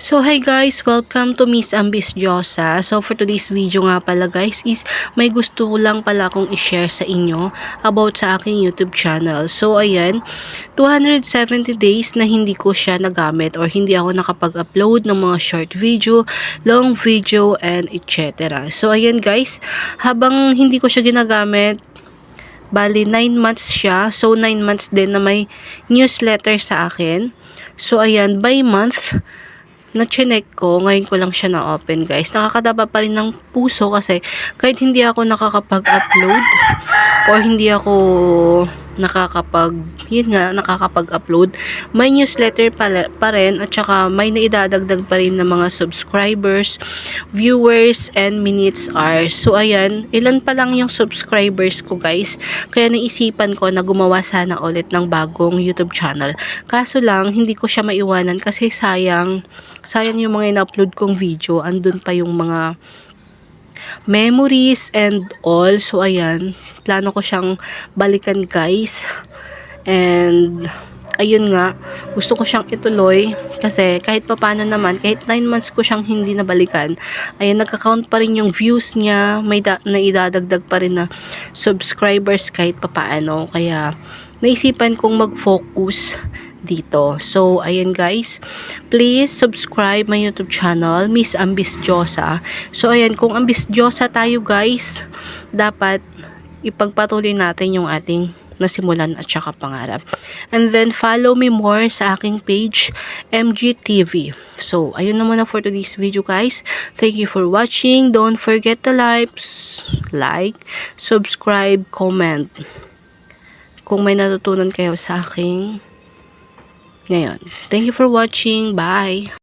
So hi guys, welcome to Miss Ambisyosa. So for today's video nga pala guys is may gusto lang pala akong i-share sa inyo about sa aking YouTube channel. So ayan, 270 days na hindi ko siya nagamit or hindi ako nakapag-upload ng mga short video, long video, and etc. So ayan guys, habang hindi ko siya ginagamit, bali 9 months siya. So 9 months din na may newsletter sa akin. So ayan, by month na-chinek ko, ngayon ko lang siya na-open guys. Nakakadaba pa rin ng puso kasi kahit hindi ako nakakapag-upload o hindi ako nakakapag-upload, may newsletter pa rin at saka may naidadagdag pa rin ng mga subscribers, viewers, and minutes hours. So ayan, ilan pa lang yung subscribers ko guys. Kaya naisipan ko na gumawa sana ulit ng bagong YouTube channel. Kaso lang, hindi ko siya maiwanan kasi sayang yung mga in-upload kong video. Andun pa yung mga memories and all. So ayan, plano ko siyang balikan guys. And ayun nga, gusto ko siyang ituloy kasi kahit papano naman, kahit 9 months ko siyang hindi nabalikan, ayan, nagka-count pa rin yung views niya, may naidadagdag pa rin na subscribers kahit papaano. Kaya naisipan kong mag-focus dito. So, ayan guys, please subscribe my YouTube channel, Miss Ambisyosa. So, ayan, kung ambisyosa tayo guys, dapat ipagpatuloy natin yung ating nasimulan at saka pangarap. And then, follow me more sa aking page, MGTV. So, ayun na muna for today's video guys. Thank you for watching. Don't forget to like, subscribe, comment. Kung may natutunan kayo sa aking ngayon. Thank you for watching. Bye!